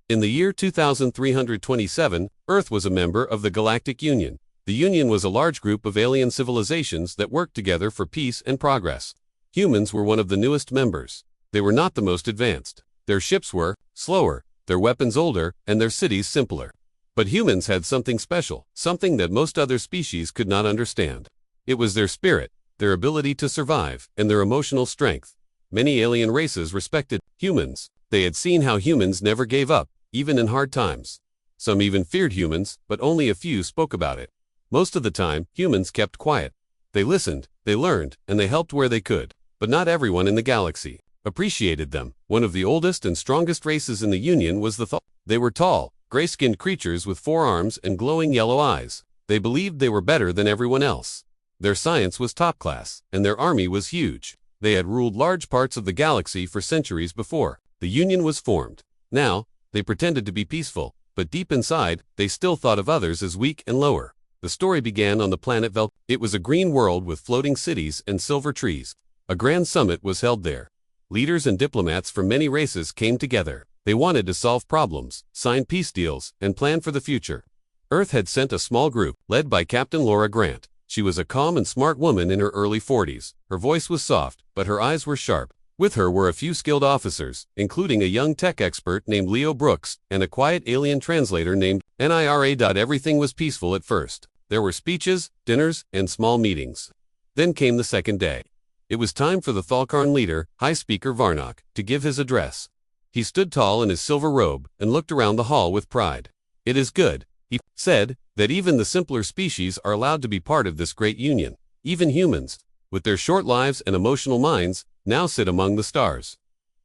In the year 2327, Earth was a member of the Galactic Union. The Union was a large group of alien civilizations that worked together for peace and progress. Humans were one of the newest members. They were not the most advanced. Their ships were slower, their weapons older, and their cities simpler. But humans had something special, something that most other species could not understand. It was their spirit, their ability to survive, and their emotional strength. Many alien races respected humans. They had seen how humans never gave up, even in hard times. Some even feared humans, but only a few spoke about it. Most of the time, humans kept quiet. They listened, they learned, and they helped where they could. But not everyone in the galaxy appreciated them. One of the oldest and strongest races in the Union was the They were tall, gray-skinned creatures with 4 arms and glowing yellow eyes. They believed they were better than everyone else. Their science was top class, and their army was huge. They had ruled large parts of the galaxy for centuries before the Union was formed. Now, they pretended to be peaceful, but deep inside, they still thought of others as weak and lower. The story began on the planet Vel. It was a green world with floating cities and silver trees. A grand summit was held there. Leaders and diplomats from many races came together. They wanted to solve problems, sign peace deals, and plan for the future. Earth had sent a small group, led by Captain Laura Grant. She was a calm and smart woman in her early 40s. Her voice was soft, but her eyes were sharp. With her were a few skilled officers, including a young tech expert named Leo Brooks, and a quiet alien translator named Nira. Everything was peaceful at first. There were speeches, dinners, and small meetings. Then came the second day. It was time for the Thalkarn leader, High Speaker Varnock, to give his address. He stood tall in his silver robe and looked around the hall with pride. "It is good," he said, "that even the simpler species are allowed to be part of this great union. Even humans, with their short lives and emotional minds, now sit among the stars."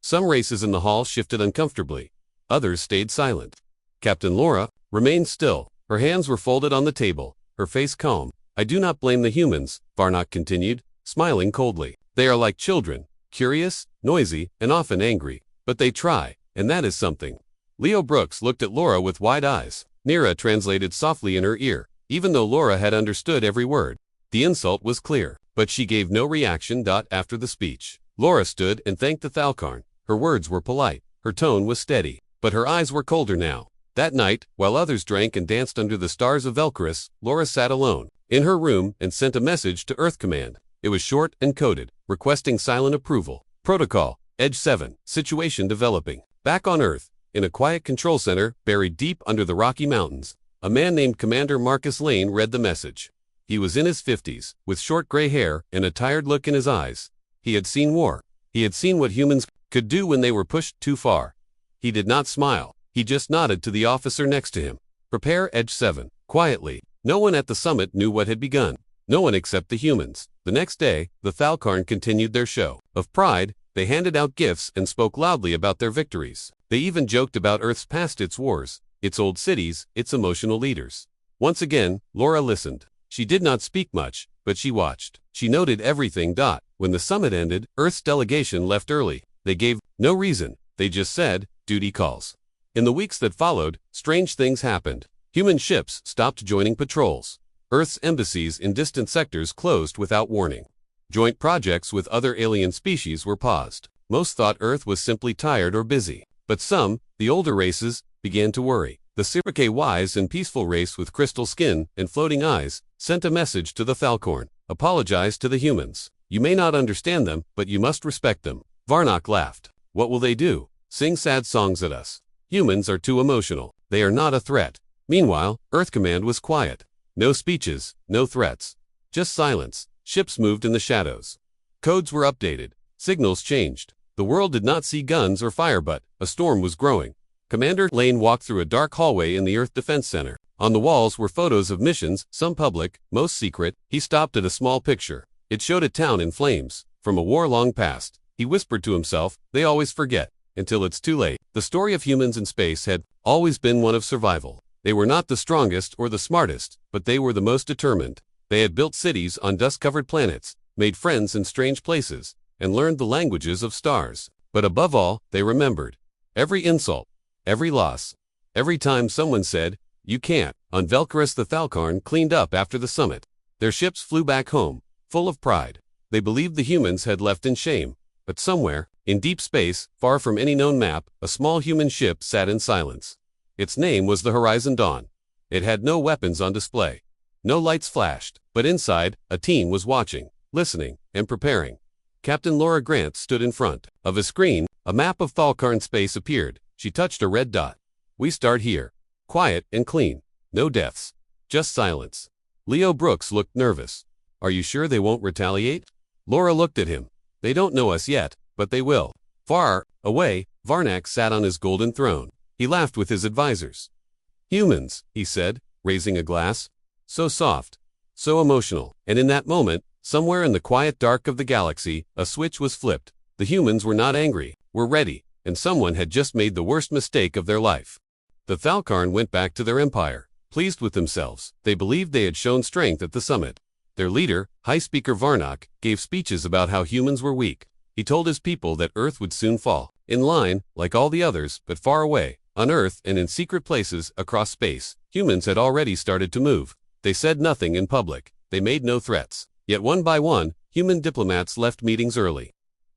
Some races in the hall shifted uncomfortably. Others stayed silent. Captain Laura remained still. Her hands were folded on the table, her face calm. "I do not blame the humans," Varnock continued, smiling coldly. "They are like children, curious, noisy, and often angry. But they try, and that is something." Leo Brooks looked at Laura with wide eyes. Nira translated softly in her ear, even though Laura had understood every word. The insult was clear, but she gave no reaction. After the speech, Laura stood and thanked the Thalkarn. Her words were polite, her tone was steady, but her eyes were colder now. That night, while others drank and danced under the stars of Velcaris, Laura sat alone in her room and sent a message to Earth Command. It was short and coded, requesting silent approval. Protocol, Edge 7, situation developing. Back on Earth, in a quiet control center buried deep under the Rocky Mountains, a man named Commander Marcus Lane read the message. He was in his 50s, with short gray hair and a tired look in his eyes. He had seen war. He had seen what humans could do when they were pushed too far. He did not smile. He just nodded to the officer next to him. "Prepare Edge 7, quietly." No one at the summit knew what had begun. No one except the humans. The next day, the Thalkarn continued their show of pride. They handed out gifts and spoke loudly about their victories. They even joked about Earth's past, its wars, its old cities, its emotional leaders. Once again, Laura listened. She did not speak much, but she watched. She noted everything. When the summit ended, Earth's delegation left early. They gave no reason. They just said, "Duty calls." In the weeks that followed, strange things happened. Human ships stopped joining patrols. Earth's embassies in distant sectors closed without warning. Joint projects with other alien species were paused. Most thought Earth was simply tired or busy. But some, the older races, began to worry. The Scifi, wise and peaceful race with crystal skin and floating eyes, sent a message to the Thalkarn. "Apologize to the humans. You may not understand them, but you must respect them." Varnock laughed. "What will they do? Sing sad songs at us? Humans are too emotional. They are not a threat." Meanwhile, Earth Command was quiet. No speeches, no threats. Just silence. Ships moved in the shadows. Codes were updated. Signals changed. The world did not see guns or fire, but a storm was growing. Commander Lane walked through a dark hallway in the Earth Defense Center. On the walls were photos of missions, some public, most secret. He stopped at a small picture. It showed a town in flames, from a war long past. He whispered to himself, "They always forget, until it's too late." The story of humans in space had always been one of survival. They were not the strongest or the smartest, but they were the most determined. They had built cities on dust-covered planets, made friends in strange places, and learned the languages of stars. But above all, they remembered. Every insult, every loss, every time someone said, "You can't." On Velcaris, the Thalkarn cleaned up after the summit. Their ships flew back home, full of pride. They believed the humans had left in shame, but somewhere, In deep space, far from any known map, a small human ship sat in silence. Its name was the Horizon Dawn. It had no weapons on display. No lights flashed, but inside, a team was watching, listening, and preparing. Captain Laura Grant stood in front of a screen. A map of Thalkarn space appeared. She touched a red dot. We start here. Quiet and clean. No deaths. Just silence. Leo Brooks looked nervous. Are you sure they won't retaliate? Laura looked at him. They don't know us yet, but they will. Far away, Varnak sat on his golden throne. He laughed with his advisors. Humans, he said, raising a glass. So soft. So emotional. And in that moment, somewhere in the quiet dark of the galaxy, a switch was flipped. The humans were not angry, were ready, and someone had just made the worst mistake of their life. The Thalkarn went back to their empire, pleased with themselves. They believed they had shown strength at the summit. Their leader, High Speaker Varnak, gave speeches about how humans were weak. He told his people that Earth would soon fall, in line, like all the others, but far away. On Earth and in secret places across space, humans had already started to move. They said nothing in public. They made no threats. Yet one by one, human diplomats left meetings early.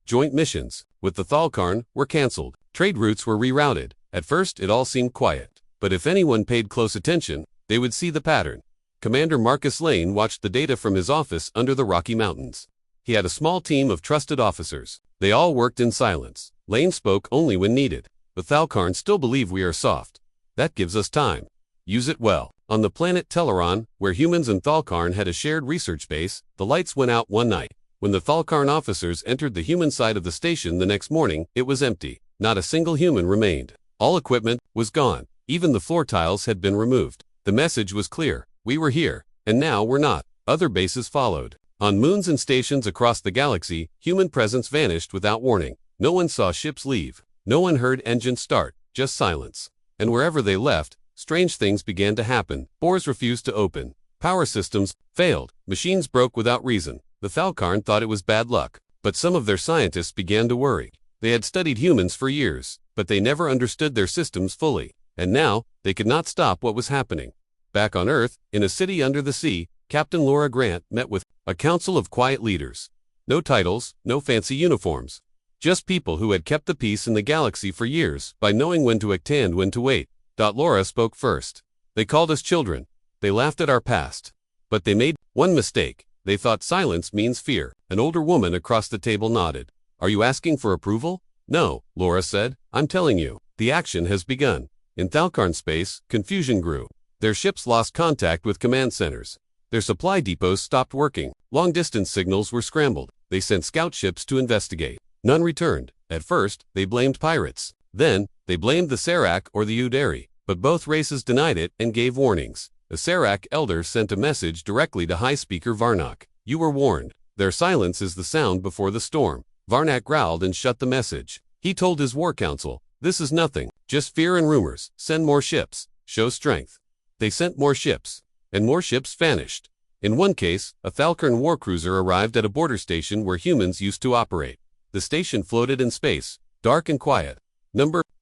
Joint missions, with the Thalkarn, were cancelled. Trade routes were rerouted. At first it all seemed quiet. But if anyone paid close attention, they would see the pattern. Commander Marcus Lane watched the data from his office under the Rocky Mountains. He had a small team of trusted officers. They all worked in silence. Lane spoke only when needed. The Thalkarn still believe we are soft. That gives us time. Use it well. On the planet Teleron, where humans and Thalkarn had a shared research base, the lights went out one night. When the Thalkarn officers entered the human side of the station the next morning, it was empty. Not a single human remained. All equipment was gone. Even the floor tiles had been removed. The message was clear. We were here, and now we're not. Other bases followed. On moons and stations across the galaxy, human presence vanished without warning. No one saw ships leave. No one heard engines start, just silence. And wherever they left, strange things began to happen. Doors refused to open. Power systems failed. Machines broke without reason. The Thalkarn thought it was bad luck. But some of their scientists began to worry. They had studied humans for years, but they never understood their systems fully. And now, they could not stop what was happening. Back on Earth, in a city under the sea, Captain Laura Grant met with a council of quiet leaders. No titles, no fancy uniforms. Just people who had kept the peace in the galaxy for years by knowing when to act and when to wait. Laura spoke first. They called us children. They laughed at our past. But they made one mistake. They thought silence means fear. An older woman across the table nodded. Are you asking for approval? No, Laura said. I'm telling you. The action has begun. In Thalkarn space, confusion grew. Their ships lost contact with command centers. Their supply depots stopped working. Long-distance signals were scrambled. They sent scout ships to investigate. None returned. At first, they blamed pirates. Then, they blamed the Serac or the Udari. But both races denied it and gave warnings. The Serac elder sent a message directly to High Speaker Varnak. You were warned. Their silence is the sound before the storm. Varnak growled and shut the message. He told his war council, this is nothing, just fear and rumors. Send more ships. Show strength. They sent more ships. And more ships vanished. In one case, a Thalkarn warcruiser arrived at a border station where humans used to operate. The station floated in space, dark and quiet.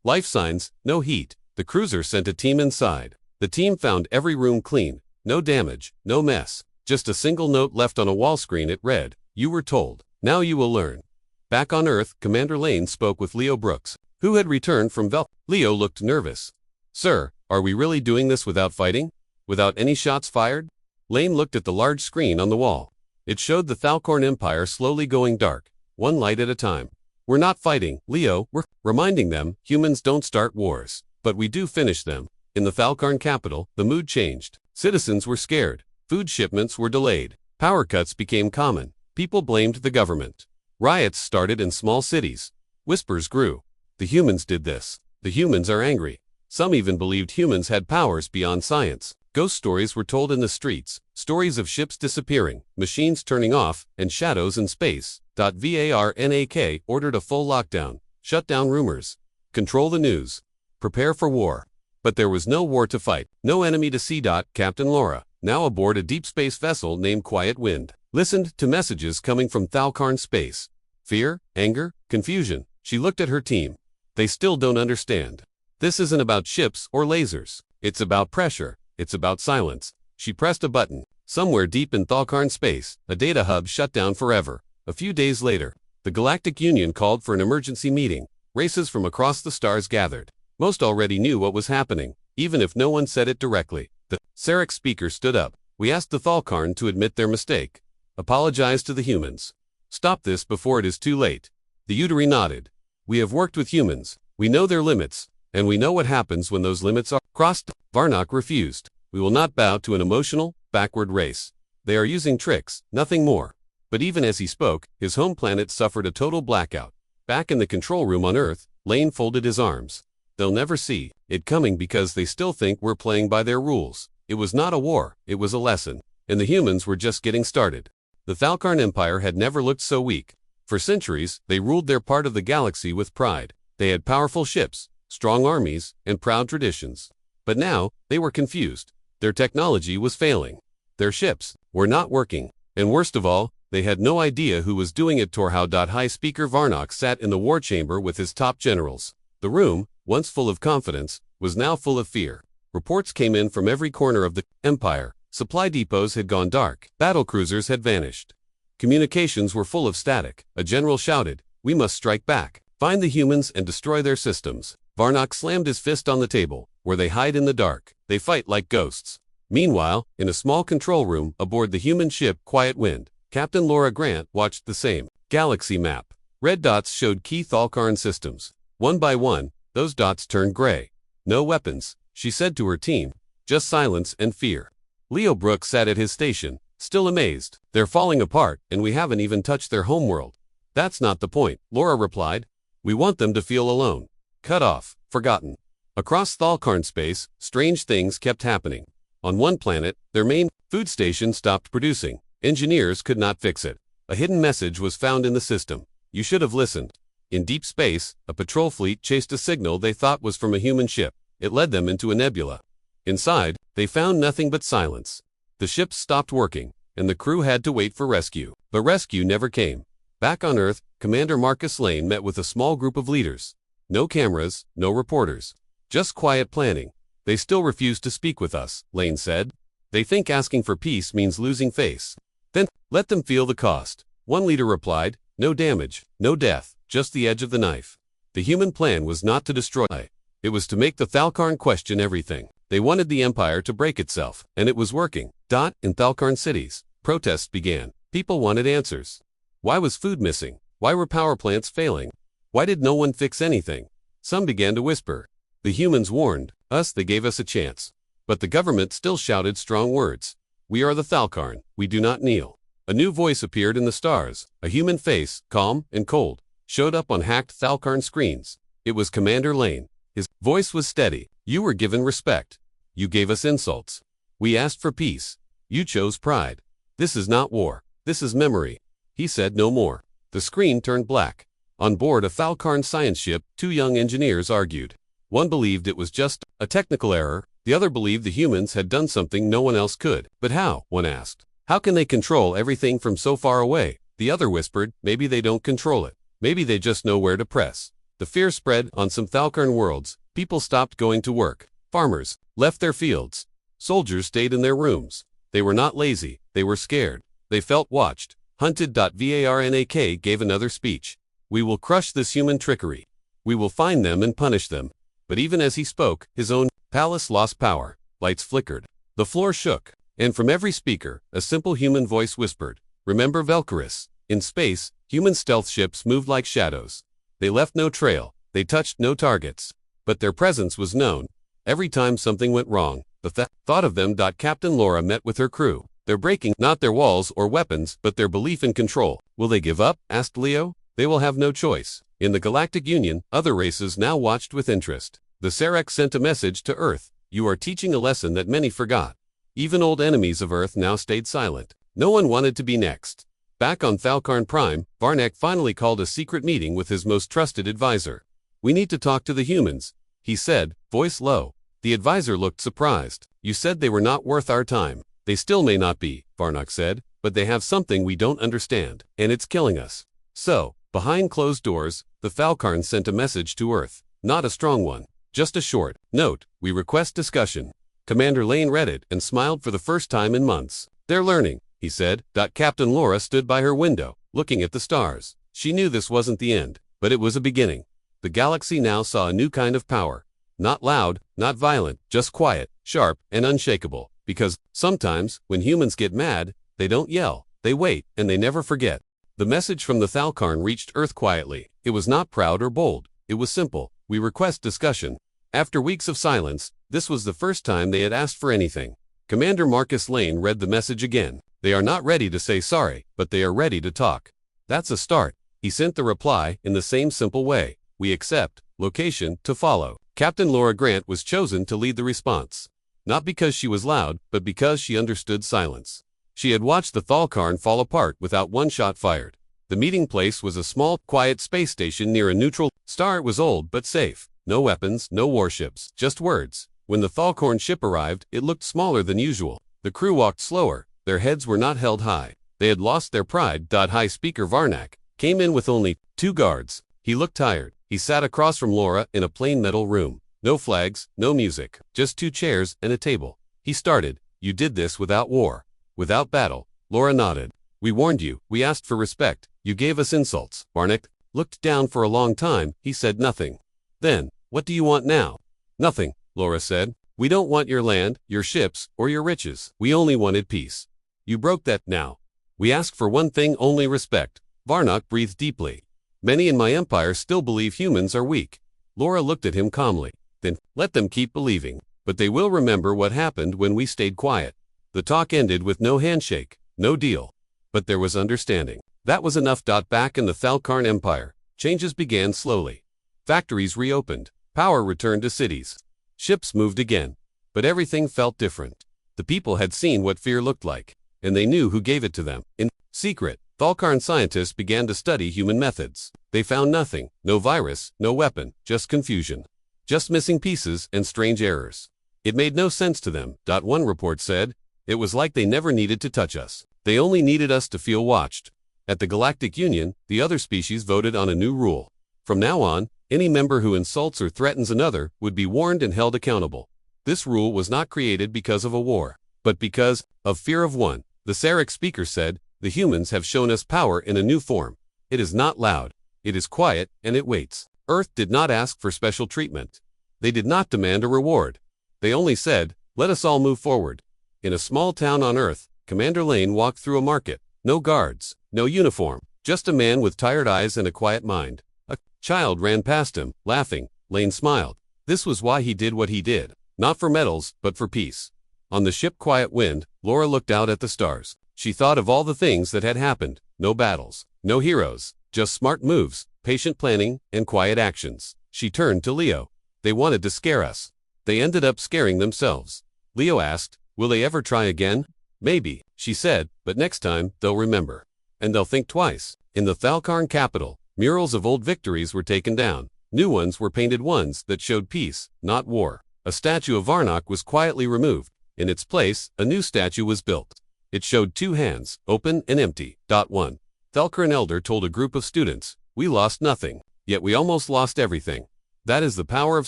Life signs, no heat. The cruiser sent a team inside. The team found every room clean. No damage, no mess. Just a single note left on a wall screen. It read, you were told. Now you will learn. Back on Earth, Commander Lane spoke with Leo Brooks, who had returned from Leo looked nervous. Sir, are we really doing this without fighting? Without any shots fired? Lane looked at the large screen on the wall. It showed the Thalkarn Empire slowly going dark, one light at a time. We're not fighting, Leo, we're reminding them, humans don't start wars, but we do finish them. In the Thalkarn capital, the mood changed. Citizens were scared. Food shipments were delayed. Power cuts became common. People blamed the government. Riots started in small cities. Whispers grew. The humans did this. The humans are angry. Some even believed humans had powers beyond science. Ghost stories were told in the streets, stories of ships disappearing, machines turning off, and shadows in space. Varnak ordered a full lockdown, shut down rumors, control the news, prepare for war. But there was no war to fight, no enemy to see. Captain Laura, now aboard a deep space vessel named Quiet Wind, listened to messages coming from Thalkarn space. Fear, anger, confusion. She looked at her team. They still don't understand. This isn't about ships or lasers. It's about pressure. It's about silence. She pressed a button. Somewhere deep in Thalkarn space, a data hub shut down forever. A few days later, The Galactic Union called for an emergency meeting. Races from across the stars gathered. Most already knew what was happening, even if no one said it directly. The Sarek speaker stood up. We asked the Thalkarn to admit their mistake. Apologize to the humans. Stop this before it is too late. The Uteri nodded. We have worked with humans. We know their limits, and we know what happens when those limits are crossed. Varnock refused. We will not bow to an emotional, backward race. They are using tricks, nothing more. But even as he spoke, his home planet suffered a total blackout. Back in the control room on Earth, Lane folded his arms. They'll never see it coming because they still think we're playing by their rules. It was not a war, it was a lesson. And the humans were just getting started. The Thalkarn Empire had never looked so weak. For centuries, they ruled their part of the galaxy with pride. They had powerful ships, strong armies, and proud traditions. But now, they were confused. Their technology was failing. Their ships were not working. And worst of all, they had no idea who was doing it. High Speaker Varnock sat in the war chamber with his top generals. The room, once full of confidence, was now full of fear. Reports came in from every corner of the empire. Supply depots had gone dark. Battlecruisers had vanished. Communications were full of static. A general shouted, "We must strike back. Find the humans and destroy their systems." Varnock slammed his fist on the table. Where they hide in the dark, they fight like ghosts. Meanwhile, in a small control room aboard the human ship Quiet Wind, Captain Laura Grant watched the same galaxy map. Red dots showed key Thalkarn systems. One by one, those dots turned gray. No weapons, she said to her team. Just silence and fear. Leo Brooks sat at his station, still amazed. They're falling apart, and we haven't even touched their homeworld. That's not the point, Laura replied. We want them to feel alone. Cut off, forgotten. Across Thalkarn space, strange things kept happening. On one planet, their main food station stopped producing. Engineers could not fix it. A hidden message was found in the system. You should have listened. In deep space, a patrol fleet chased a signal they thought was from a human ship. It led them into a nebula. Inside, they found nothing but silence. The ships stopped working, and the crew had to wait for rescue. But rescue never came. Back on Earth, Commander Marcus Lane met with a small group of leaders. No cameras, no reporters. Just quiet planning. They still refuse to speak with us, Lane said. They think asking for peace means losing face. Then, let them feel the cost. One leader replied, no damage, no death, just the edge of the knife. The human plan was not to destroy. It was to make the Thalkarn question everything. They wanted the Empire to break itself, and it was working. In Thalkarn cities, protests began. People wanted answers. Why was food missing? Why were power plants failing? Why did no one fix anything? Some began to whisper. The humans warned us, they gave us a chance. But the government still shouted strong words. We are the Thalkarn, we do not kneel. A new voice appeared in the stars. A human face, calm and cold, showed up on hacked Thalkarn screens. It was Commander Lane. His voice was steady. You were given respect. You gave us insults. We asked for peace. You chose pride. This is not war. This is memory. He said no more. The screen turned black. On board a Thalkarn science ship, two young engineers argued. One believed it was just a technical error. The other believed the humans had done something no one else could. But how? One asked. How can they control everything from so far away? The other whispered, maybe they don't control it. Maybe they just know where to press. The fear spread on some Thalkarn worlds. People stopped going to work. Farmers left their fields. Soldiers stayed in their rooms. They were not lazy. They were scared. They felt watched. Hunted. Varnak gave another speech. We will crush this human trickery. We will find them and punish them. But even as he spoke, his own palace lost power. Lights flickered. The floor shook. And from every speaker, a simple human voice whispered, remember Velcaris. In space, human stealth ships moved like shadows. They left no trail. They touched no targets. But their presence was known. Every time something went wrong, the thought of them. Captain Laura met with her crew. They're breaking not their walls or weapons, but their belief in control. Will they give up? Asked Leo. They will have no choice. In the Galactic Union, other races now watched with interest. The Sarek sent a message to Earth. You are teaching a lesson that many forgot. Even old enemies of Earth now stayed silent. No one wanted to be next. Back on Thalkarn Prime, Varnak finally called a secret meeting with his most trusted advisor. We need to talk to the humans, he said, voice low. The advisor looked surprised. You said they were not worth our time. They still may not be, Varnak said, but they have something we don't understand, and it's killing us. So, behind closed doors, the Thalkarn sent a message to Earth. Not a strong one. Just a short note. We request discussion. Commander Lane read it and smiled for the first time in months. They're learning, he said. Captain Laura stood by her window, looking at the stars. She knew this wasn't the end, but it was a beginning. The galaxy now saw a new kind of power. Not loud, not violent, just quiet, sharp, and unshakable. Because, sometimes, when humans get mad, they don't yell, they wait, and they never forget. The message from the Thalkarn reached Earth quietly. It was not proud or bold. It was simple. We request discussion. After weeks of silence, this was the first time they had asked for anything. Commander Marcus Lane read the message again. They are not ready to say sorry, but they are ready to talk. That's a start. He sent the reply in the same simple way. We accept. Location to follow. Captain Laura Grant was chosen to lead the response. Not because she was loud, but because she understood silence. She had watched the Thalkarn fall apart without one shot fired. The meeting place was a small, quiet space station near a neutral star. It was old but safe. No weapons, no warships, just words. When the Thalkarn ship arrived, it looked smaller than usual. The crew walked slower. Their heads were not held high. They had lost their pride. High Speaker Varnak came in with only 2 guards. He looked tired. He sat across from Laura in a plain metal room. No flags, no music, just 2 chairs and a table. He started. You did this without war. Without battle. Laura nodded. We warned you. We asked for respect. You gave us insults. Varnak looked down for a long time. He said nothing. Then, what do you want now? Nothing, Laura said. We don't want your land, your ships, or your riches. We only wanted peace. You broke that now. We ask for one thing only, respect. Varnak breathed deeply. Many in my empire still believe humans are weak. Laura looked at him calmly. Then, let them keep believing. But they will remember what happened when we stayed quiet. The talk ended with no handshake, no deal. But there was understanding. That was enough. Back in the Thalkarn Empire, changes began slowly. Factories reopened. Power returned to cities. Ships moved again. But everything felt different. The people had seen what fear looked like, and they knew who gave it to them. In secret, Thalkarn scientists began to study human methods. They found nothing, no virus, no weapon, just confusion. Just missing pieces and strange errors. It made no sense to them. One report said, it was like they never needed to touch us. They only needed us to feel watched. At the Galactic Union, the other species voted on a new rule. From now on, any member who insults or threatens another would be warned and held accountable. This rule was not created because of a war, but because of fear of one. The Sarek speaker said, the humans have shown us power in a new form. It is not loud. It is quiet, and it waits. Earth did not ask for special treatment. They did not demand a reward. They only said, let us all move forward. In a small town on Earth, Commander Lane walked through a market. No guards, no uniform, just a man with tired eyes and a quiet mind. A child ran past him, laughing. Lane smiled. This was why he did what he did. Not for medals, but for peace. On the ship Quiet Wind, Laura looked out at the stars. She thought of all the things that had happened. No battles, no heroes, just smart moves, patient planning, and quiet actions. She turned to Leo. They wanted to scare us. They ended up scaring themselves. Leo asked, will they ever try again? Maybe, she said, but next time, they'll remember. And they'll think twice. In the Thalkarn capital, murals of old victories were taken down. New ones were painted, ones that showed peace, not war. A statue of Varnak was quietly removed. In its place, a new statue was built. It showed 2 hands, open and empty. One Thalkarn elder told a group of students, we lost nothing, yet we almost lost everything. That is the power of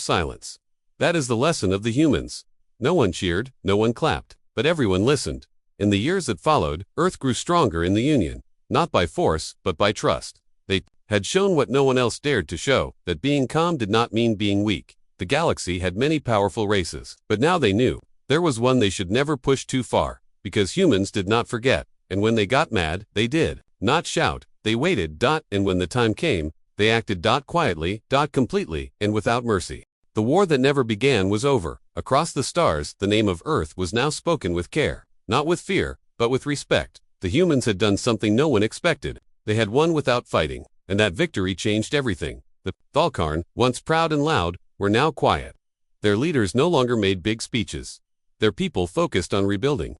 silence. That is the lesson of the humans. No one cheered, no one clapped, but everyone listened. In the years that followed, Earth grew stronger in the Union, not by force, but by trust. They had shown what no one else dared to show, that being calm did not mean being weak. The galaxy had many powerful races, but now they knew. There was one they should never push too far, because humans did not forget, and when they got mad, they did not shout. They waited. And when the time came, they acted. Quietly. Completely, and without mercy. The war that never began was over. Across the stars, the name of Earth was now spoken with care, not with fear, but with respect. The humans had done something no one expected. They had won without fighting, and that victory changed everything. The Thalkarn, once proud and loud, were now quiet. Their leaders no longer made big speeches. Their people focused on rebuilding.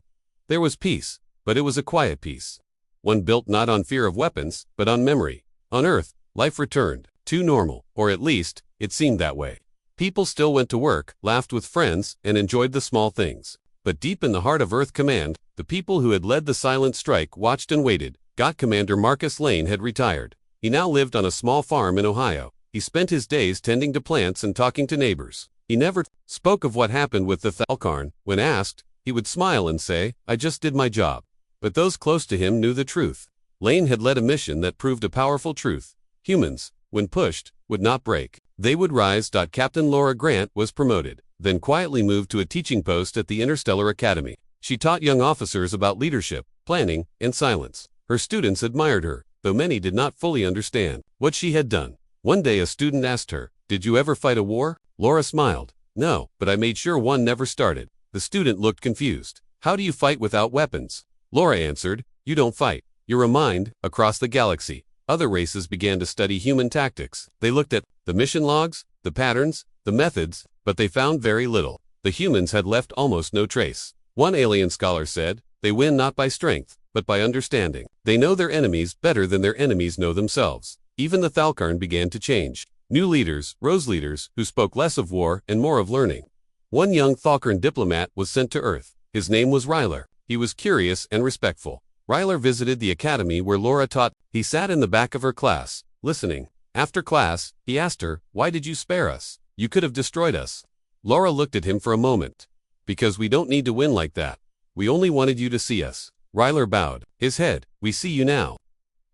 There was peace, but it was a quiet peace. One built not on fear of weapons, but on memory. On Earth, life returned to normal, or at least, it seemed that way. People still went to work, laughed with friends, and enjoyed the small things. But deep in the heart of Earth Command, the people who had led the silent strike watched and waited. Commander Marcus Lane had retired. He now lived on a small farm in Ohio. He spent his days tending to plants and talking to neighbors. He never spoke of what happened with the Thalkarn. When asked, he would smile and say, I just did my job. But those close to him knew the truth. Lane had led a mission that proved a powerful truth. Humans, when pushed, would not break. They would rise. Captain Laura Grant was promoted, then quietly moved to a teaching post at the Interstellar Academy. She taught young officers about leadership, planning, and silence. Her students admired her, though many did not fully understand what she had done. One day a student asked her, "Did you ever fight a war?" Laura smiled. "No, but I made sure one never started." The student looked confused. "How do you fight without weapons?" Laura answered, "You don't fight. You're a mind." Across the galaxy, other races began to study human tactics. They looked at the mission logs, the patterns, the methods, but they found very little. The humans had left almost no trace. One alien scholar said, "They win not by strength, but by understanding. They know their enemies better than their enemies know themselves." Even the Thalkarn began to change. New leaders rose, leaders who spoke less of war and more of learning. One young Thalkarn diplomat was sent to Earth. His name was Ryler. He was curious and respectful. Ryler visited the academy where Laura taught. He sat in the back of her class, listening. After class, he asked her, "Why did you spare us? You could have destroyed us." Laura looked at him for a moment. "Because we don't need to win like that. We only wanted you to see us." Ryler bowed his head. "We see you now."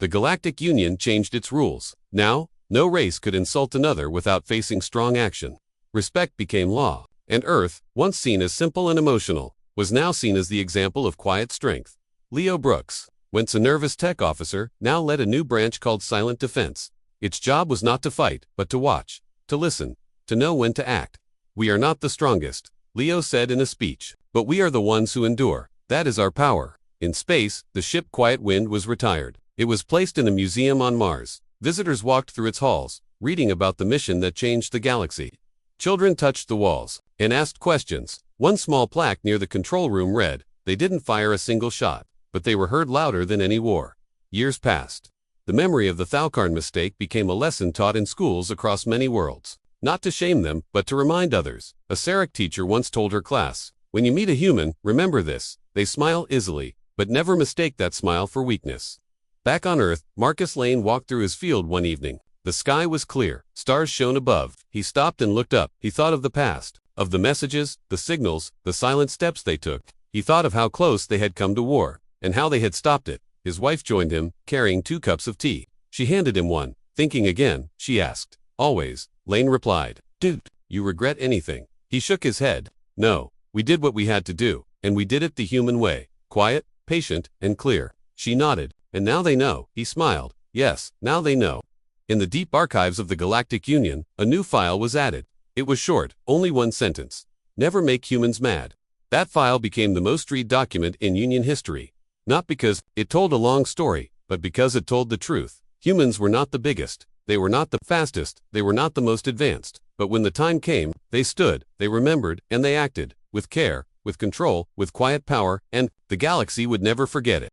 The Galactic Union changed its rules. Now, no race could insult another without facing strong action. Respect became law, and Earth, once seen as simple and emotional, was now seen as the example of quiet strength. Leo Brooks, once a nervous tech officer, now led a new branch called Silent Defense. Its job was not to fight, but to watch, to listen, to know when to act. "We are not the strongest," Leo said in a speech, "but we are the ones who endure. That is our power." In space, the ship Quiet Wind was retired. It was placed in a museum on Mars. Visitors walked through its halls, reading about the mission that changed the galaxy. Children touched the walls and asked questions. One small plaque near the control room read, "They didn't fire a single shot, but they were heard louder than any war." Years passed. The memory of the Thalkarn mistake became a lesson taught in schools across many worlds. Not to shame them, but to remind others. A Sarek teacher once told her class, "When you meet a human, remember this. They smile easily, but never mistake that smile for weakness." Back on Earth, Marcus Lane walked through his field one evening. The sky was clear. Stars shone above. He stopped and looked up. He thought of the past, of the messages, the signals, the silent steps they took. He thought of how close they had come to war, and how they had stopped it. His wife joined him, carrying 2 cups of tea. She handed him one. "Thinking again?" she asked. "Always," Lane replied. "Dude, you regret anything?" He shook his head. "No, we did what we had to do, and we did it the human way. Quiet, patient, and clear." She nodded. "And now they know," he smiled. "Yes, now they know." In the deep archives of the Galactic Union, a new file was added. It was short, only one sentence. "Never make humans mad." That file became the most read document in Union history. Not because it told a long story, but because it told the truth. Humans were not the biggest, they were not the fastest, they were not the most advanced. But when the time came, they stood, they remembered, and they acted. With care, with control, with quiet power, and the galaxy would never forget it.